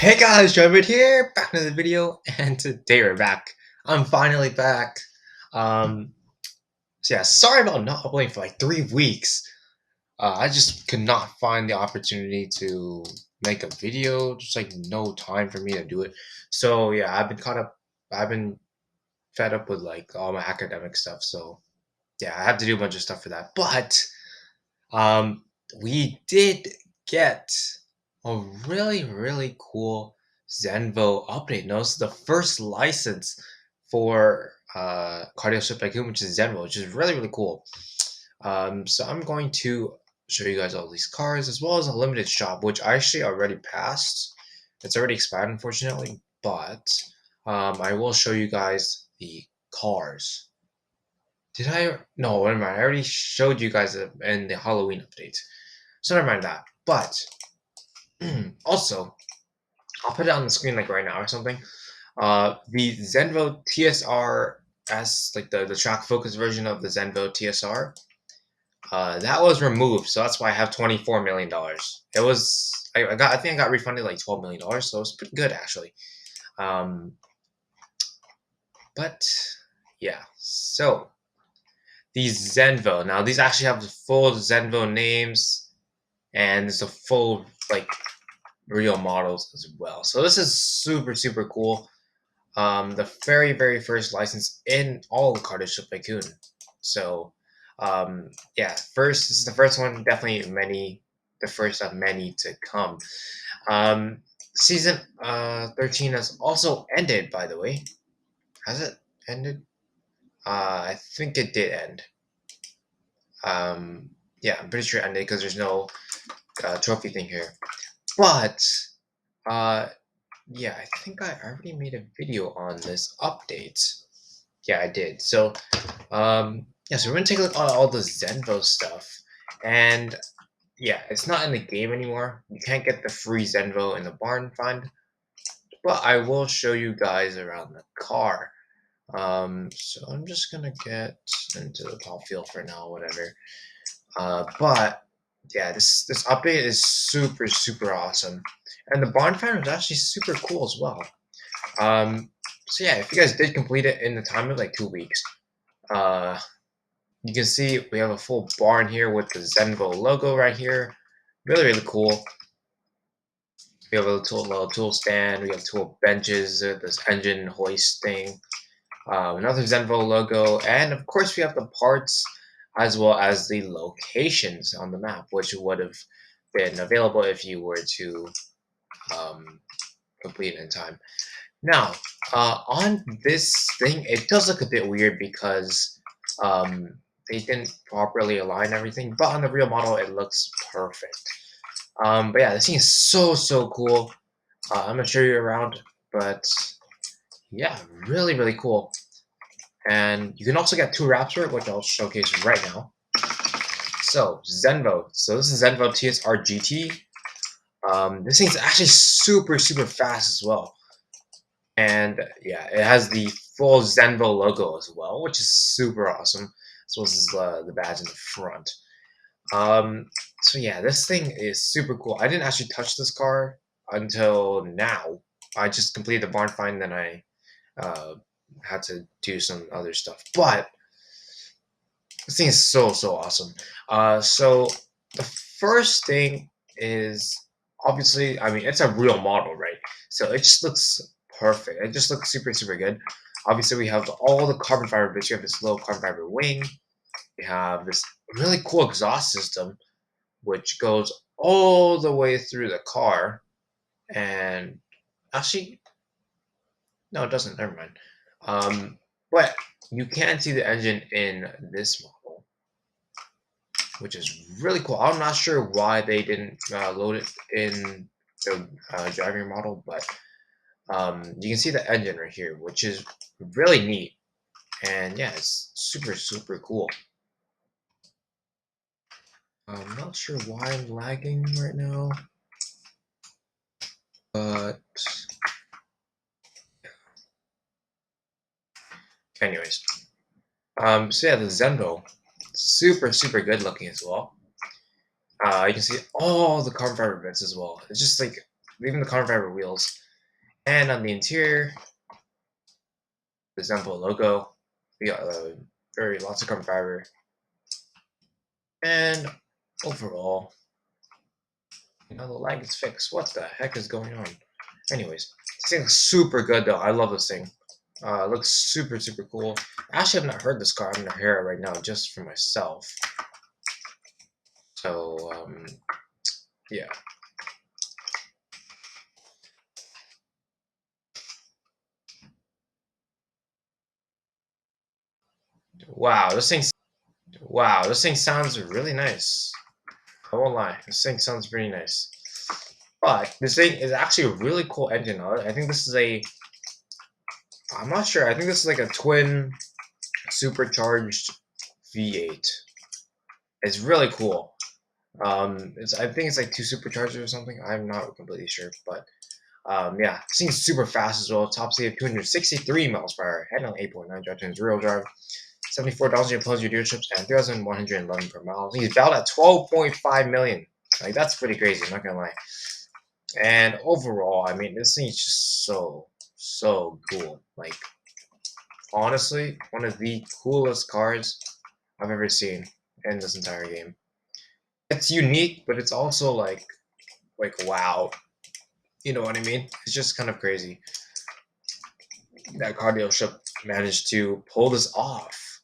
Hey guys, Trevor here, back in the video, and today we're back. I'm finally back. Um, so yeah, sorry about not uploading for like 3 weeks. I just could not find the opportunity to make a video. Just like no time for me to do it. So yeah, I've been caught up. I've been fed up with like all my academic stuff. So yeah, I have to do a bunch of stuff for that. But um, we did get a really cool ZENVO update. Now, this is the first license for Cardio Ship Tycoon, which is ZENVO, which is really cool. So I'm going to show you guys all these cars as well as a limited shop, which I actually already passed. It's already expired, unfortunately, but I will show you guys the cars. Did I? No, never mind. I already showed you guys it in the Halloween update. So never mind that. But also, I'll put it on the screen like right now or something. The ZENVO TSR-S, like the track focus version of the ZENVO TSR, that was removed. So that's why I have $24 million. It was I think I got refunded like $12 million, so it was pretty good actually. Um, but yeah, so these ZENVO. Now these actually have the full ZENVO names, and it's a full like real models as well. So this is super cool. The very first license in all the Cardio Ship Tycoon. So yeah, this is the first one. Definitely the first of many to come. Season 13 has also ended, by the way. Has it ended? I think it did end. Yeah, I'm pretty sure it ended because there's no trophy thing here. But uh, yeah, I think I already made a video on this update. Yeah, I did. So yeah, so we're gonna take a look at all the ZENVO stuff, and yeah, it's not in the game anymore. You can't get the free ZENVO in the barn find, but I will show you guys around the car. So I'm just gonna get into the top field for now, whatever. But yeah, this update is super awesome, and the bonfire is actually super cool as well. So yeah, if you guys did complete it in the time of like 2 weeks, uh, you can see we have a full barn here with the ZENVO logo right here. Really cool. We have a little tool stand. We have tool benches, this engine hoist thing, another ZENVO logo, and of course we have the parts as well as the locations on the map, which would have been available if you were to um, complete it in time. Now, on this thing, it does look a bit weird because they didn't properly align everything, but on the real model, it looks perfect. But yeah, this thing is so cool. I'm gonna show you around, but yeah, really cool. And you can also get 2 wraps for it, which I'll showcase right now. So, ZENVO. So this is ZENVO TSR GT. This thing's actually super fast as well. And yeah, it has the full ZENVO logo as well, which is super awesome. As well as the badge in the front. So yeah, this thing is super cool. I didn't actually touch this car until now. I just completed the barn find, then I had to do some other stuff. But this thing is so awesome. So the first thing is obviously, I mean, it's a real model, right? So it just looks perfect. It just looks super good. Obviously, we have all the carbon fiber bits. You have this little carbon fiber wing. We have this really cool exhaust system, which goes all the way through the car. And actually, no, it doesn't. Never mind. But you can see the engine in this model, which is really cool. I'm not sure why they didn't load it in the driving model, but you can see the engine right here, which is really neat. And yeah, it's super cool. I'm not sure why I'm lagging right now, but anyways. So yeah, the ZENVO, super good looking as well. You can see all the carbon fiber bits as well. It's just like even the carbon fiber wheels. And on the interior, the ZENVO logo. We got very lots of carbon fiber. And overall, the lag is fixed. What the heck is going on? Anyways, this thing looks super good though. I love this thing. It looks super, super cool. I actually have not heard this car. I'm gonna hear it right now just for myself. So, yeah. Wow, this thing sounds really nice. I won't lie, this thing sounds pretty nice. But this thing is actually a really cool engine. I think this is I'm not sure. I think this is like a twin supercharged V8. It's really cool. I think it's like 2 superchargers or something. I'm not completely sure, but yeah, it seems super fast as well. Top speed of 263 miles per hour, head on 8.9 drive times real drive, 74,000 plus your dealerships, and 3,111 per mile. He's valued at 12.5 million. Like that's pretty crazy. I'm not gonna lie. And overall, I mean, this thing is just so cool. Like honestly, one of the coolest cars I've ever seen in this entire game. It's unique, but it's also like wow. You know what I mean? It's just kind of crazy that car dealership managed to pull this off.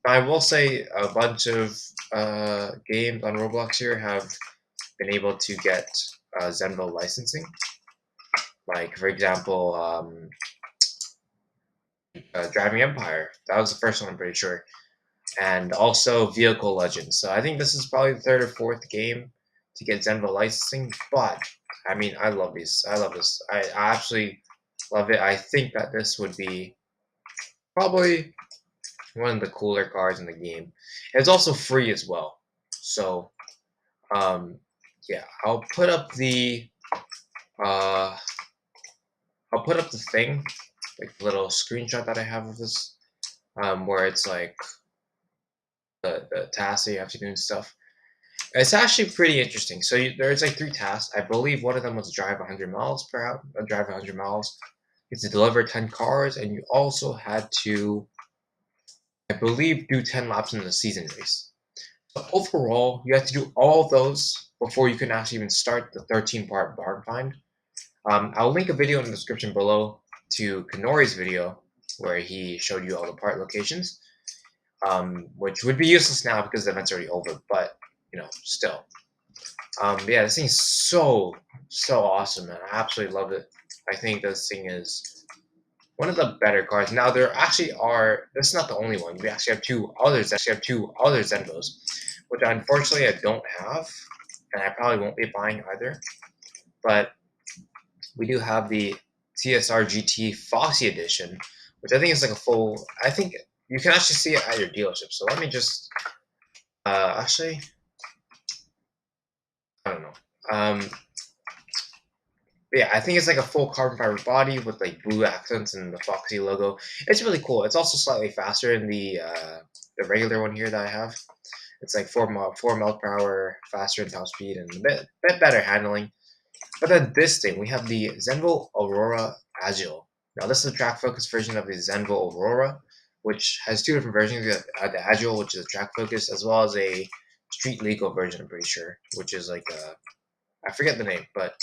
I will say a bunch of games on Roblox here have been able to get ZENVO licensing. Like, for example, Driving Empire. That was the first one, I'm pretty sure. And also Vehicle Legends. So I think this is probably the third or fourth game to get ZENVO licensing. But, I mean, I love these. I love this. I absolutely love it. I think that this would be probably one of the cooler cars in the game. It's also free as well. So, yeah, uh, I'll put up the thing, like the little screenshot that I have of this, where it's like the tasks that you have to do and stuff. It's actually pretty interesting. So there's like 3 tasks. I believe one of them was drive 100 miles per hour. Drive 100 miles. You have to deliver 10 cars, and you also had to, I believe, do 10 laps in the season race. So overall, you have to do all of those before you can actually even start the 13-part barn find. I'll link a video in the description below to Kanori's video where he showed you all the part locations, which would be useless now because the event's already over, but, still. Yeah, this thing's so awesome, man. I absolutely love it. I think this thing is one of the better cars. Now, there actually are, this is not the only one. We actually have two others, ZENVOs, which unfortunately I don't have, and I probably won't be buying either. But we do have the TSR GT Foxy Edition, which I think is like a full. I think you can actually see it at your dealership. So let me just actually, I don't know. But yeah, I think it's like a full carbon fiber body with like blue accents and the Foxy logo. It's really cool. It's also slightly faster than the regular one here that I have. It's like 4 miles per hour faster in top speed and a bit better handling. But then this thing, we have the ZENVO Aurora Agile. Now this is a track focus version of the ZENVO Aurora, which has 2 different versions. We have the Agile, which is a track focus, as well as a street legal version, I'm pretty sure, which is like I forget the name, but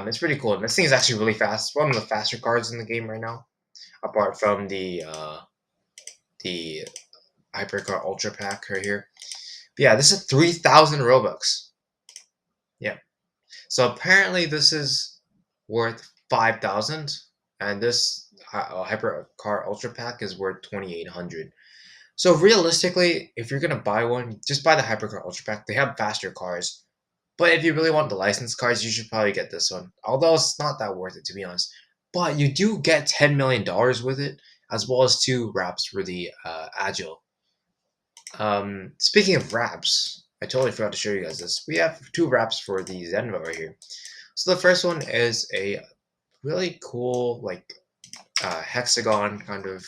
it's pretty cool. And this thing is actually really fast. It's one of the faster cars in the game right now, apart from the Hypercar Ultra Pack right here. But yeah, this is 3,000 Robux. Yeah. So apparently this is worth 5,000, and this Hypercar Ultra Pack is worth 2,800. So realistically, if you're gonna buy one, just buy the Hypercar Ultra Pack. They have faster cars, but if you really want the licensed cars, you should probably get this one. Although it's not that worth it, to be honest. But you do get $10 million with it, as well as 2 wraps for the Agile. Speaking of wraps, I totally forgot to show you guys this. We have 2 wraps for the ZENVO right here. So the first one is a really cool, like, hexagon kind of,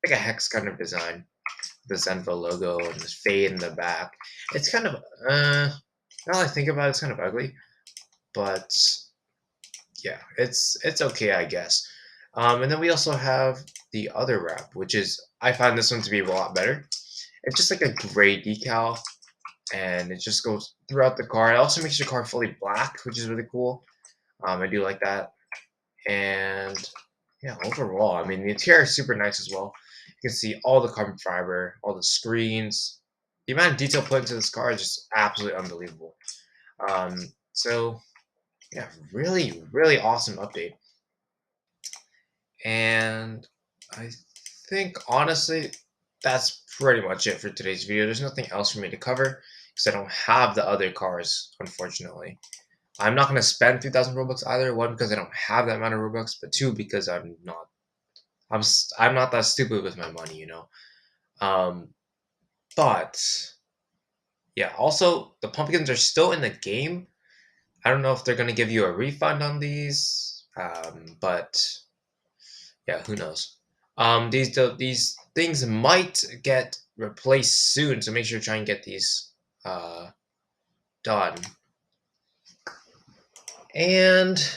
like a hex kind of design. The ZENVO logo and the fade in the back. It's kind of, now that I think about it, it's kind of ugly, but yeah, it's okay, I guess. And then we also have the other wrap, which is I find this one to be a lot better. It's just like a gray decal, and it just goes throughout the car. It also makes your car fully black, which is really cool. I do like that. And yeah, overall, I mean, the interior is super nice as well. You can see all the carbon fiber, all the screens. The amount of detail put into this car is just absolutely unbelievable. So yeah, really, really awesome update. And I think honestly, that's pretty much it for today's video. There's nothing else for me to cover because I don't have the other cars, unfortunately. I'm not going to spend 3,000 Robux either. One, because I don't have that amount of Robux, but two, because I'm not that stupid with my money, you know. Um, but yeah, also the pumpkins are still in the game. I don't know if they're gonna give you a refund on these, but yeah, who knows? These things might get replaced soon, so make sure to try and get these done. And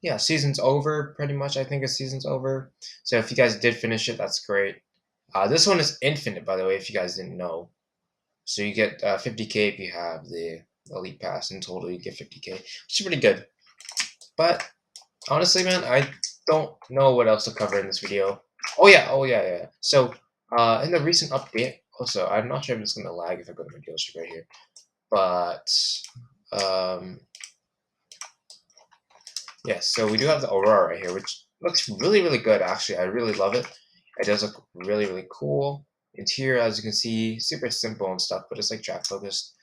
yeah, season's over pretty much. I think the season's over. So if you guys did finish it, that's great. This one is infinite, by the way, if you guys didn't know. So you get 50k if you have the elite pass. In total, you get 50k, which is pretty good. But honestly, man, I don't know what else to cover in this video. Oh yeah. So in the recent update, also, I'm not sure if it's gonna lag if I go to my dealership right here, but um, yeah. So we do have the Aurora right here, which looks really, really good. Actually, I really love it. It does look really, really cool. Interior, as you can see, super simple and stuff, but it's like track focused.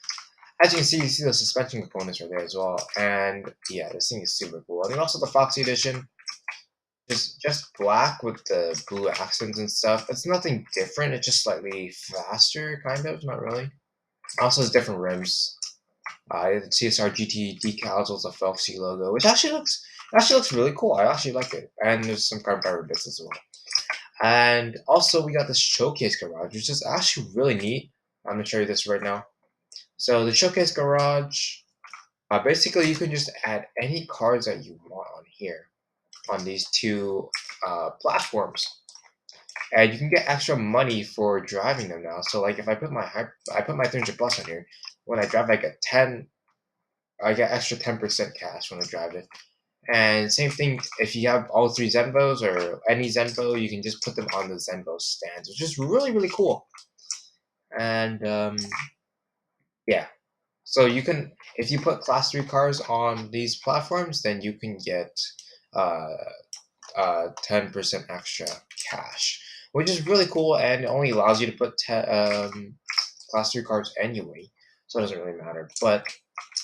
As you can see, you see the suspension components right there as well. And yeah, this thing is super cool. And then also the Foxy Edition, just black with the blue accents and stuff. It's nothing different. It's just slightly faster, kind of. Not really. Also has different rims. The CSR GT decals with the Foxy logo, which actually looks really cool. I actually like it. And there's some carbon fiber bits as well. And also we got this showcase garage, which is actually really neat. I'm gonna show you this right now. So the showcase garage, basically you can just add any cars that you want on here, on these two platforms, and you can get extra money for driving them now. So like if I put my 300 plus on here, when I drive I get extra 10% cash when I drive it. And same thing if you have all three Zenvos or any Zenvo, you can just put them on the Zenvo stands, which is really, really cool. And yeah, so you can, if you put class 3 cars on these platforms, then you can get uh, 10% extra cash, which is really cool, and it only allows you to put class 3 cars anyway, so it doesn't really matter. But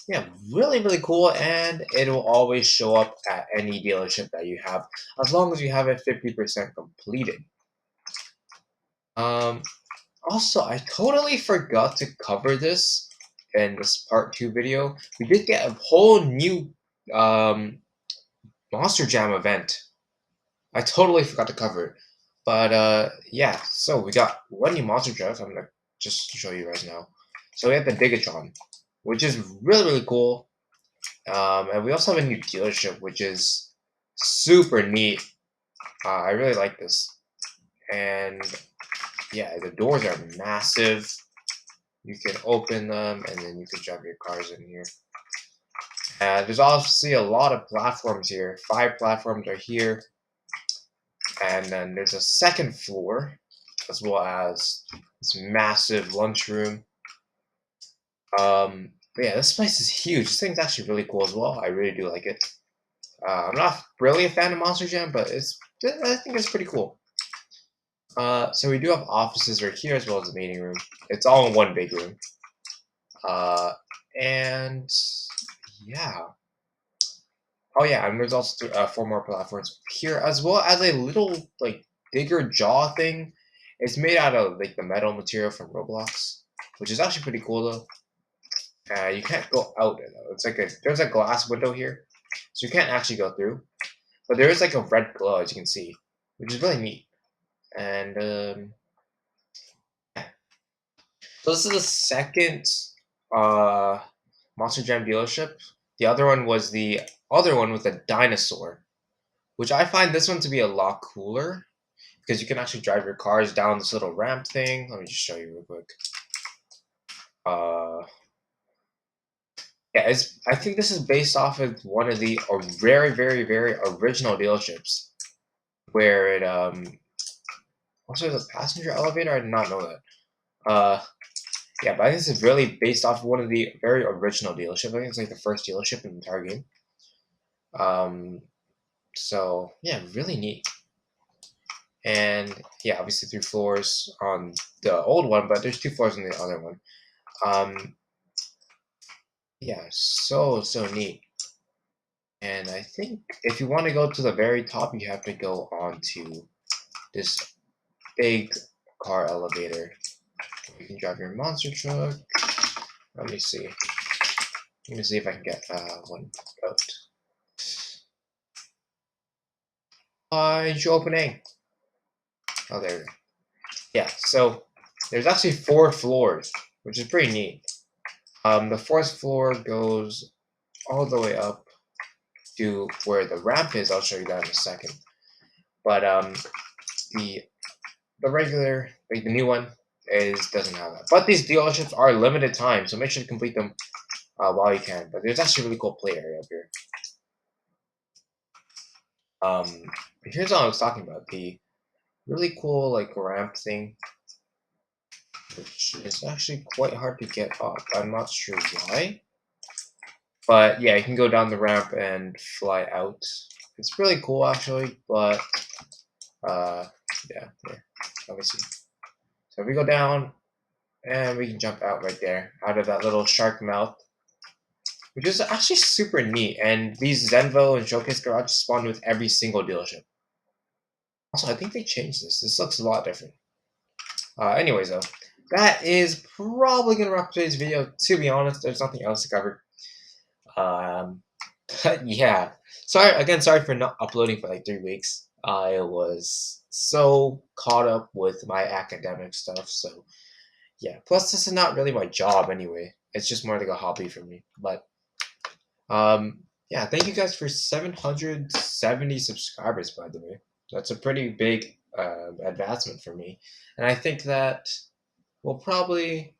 yeah, really, really cool, and it will always show up at any dealership that you have, as long as you have it 50% completed. Um, Also, I totally forgot to cover this in this part 2 video. We did get a whole new um, Monster Jam event. I totally forgot to cover it. But yeah, so we got one new Monster Jam. I'm gonna just show you right now. So we have the Digatron, which is really, really cool. And we also have a new dealership, which is super neat. I really like this. And yeah, the doors are massive. You can open them, and then you can drive your cars in here. There's obviously a lot of platforms here. 5 platforms are here. And then there's a second floor, as well as this massive lunchroom. But yeah, this place is huge. This thing's actually really cool as well. I really do like it. I'm not really a fan of Monster Jam, but I think it's pretty cool. So we do have offices right here as well as the meeting room. It's all in one big room. And yeah. Oh yeah, and there's also 4 more platforms here, as well as a little like bigger jaw thing. It's made out of like the metal material from Roblox, which is actually pretty cool though. You can't go out though. There's a glass window here, so you can't actually go through. But there is like a red glow, as you can see, which is really neat. And so this is the second uh, Monster Jam dealership. The other one was the other one with a dinosaur, which I find this one to be a lot cooler because you can actually drive your cars down this little ramp thing. Let me just show you real quick. Yeah, I think this is based off of one of the very, very, very original dealerships where it also has a passenger elevator. I did not know that. Yeah, but I think this is really based off of one of the very original dealerships. I think it's like the first dealership in the entire game. So yeah, really neat. And yeah, obviously 3 floors on the old one, but there's 2 floors on the other one. Yeah, so neat. And I think if you want to go to the very top, you have to go on to this big car elevator. You can drive your monster truck. Let me see. Let me see if I can get one out. Entry opening. Oh, there we go. Yeah, so there's actually 4 floors, which is pretty neat. The 4th floor goes all the way up to where the ramp is. I'll show you that in a second. But the regular, like the new one, doesn't have that. But these dealerships are limited time, so make sure to complete them while you can. But there's actually a really cool play area up here. Here's what I was talking about, the really cool like ramp thing, which is actually quite hard to get up. I'm not sure why. But yeah, you can go down the ramp and fly out. It's really cool actually, but yeah, let me see. So if we go down, and we can jump out right there, out of that little shark mouth, which is actually super neat. And these ZENVO and Showcase garages spawn with every single dealership. Also, I think they changed this. This looks a lot different. Anyways, though, that is probably going to wrap up today's video. To be honest, there's nothing else to cover. But yeah, sorry for not uploading for like 3 weeks. I was so caught up with my academic stuff, so yeah. Plus, this is not really my job anyway. It's just more like a hobby for me. But yeah, thank you guys for 770 subscribers, by the way. That's a pretty big advancement for me, and I think that we'll probably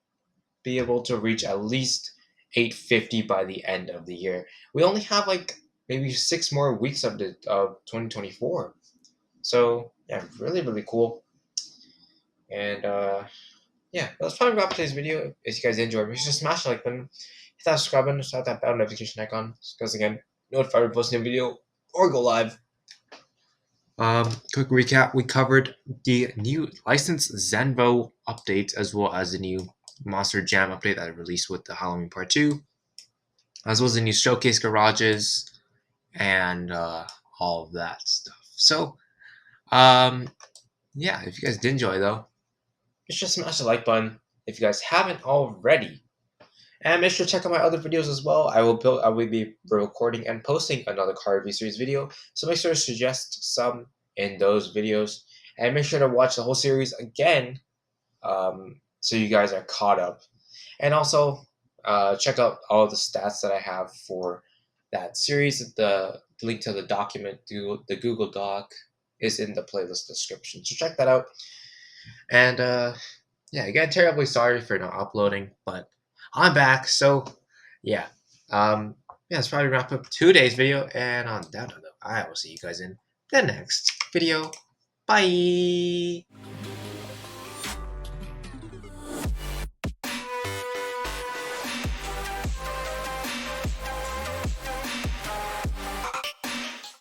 be able to reach at least 850 by the end of the year. We only have like maybe 6 more weeks of 2024, so yeah, really cool. And yeah, that's probably wrap up today's video. If you guys enjoyed, make sure to smash the like button, hit that subscribe button, start that bell notification icon, because again, notify when posting a video or go live. Quick recap: we covered the new licensed ZENVO update as well as the new Monster Jam update that I released with the Halloween Part 2, as well as the new Showcase garages and all of that stuff. So, yeah, if you guys did enjoy though, make sure to smash the like button if you guys haven't already. And make sure to check out my other videos as well. I will be recording and posting another car review series video, so make sure to suggest some in those videos. And make sure to watch the whole series again so you guys are caught up. And also check out all the stats that I have for that series. The link to the document, the Google Doc, is in the playlist description. So check that out. And yeah, again, terribly sorry for not uploading, but I'm back. So yeah, yeah, that's probably wrap up today's video. And on that note, I will see you guys in the next video. Bye.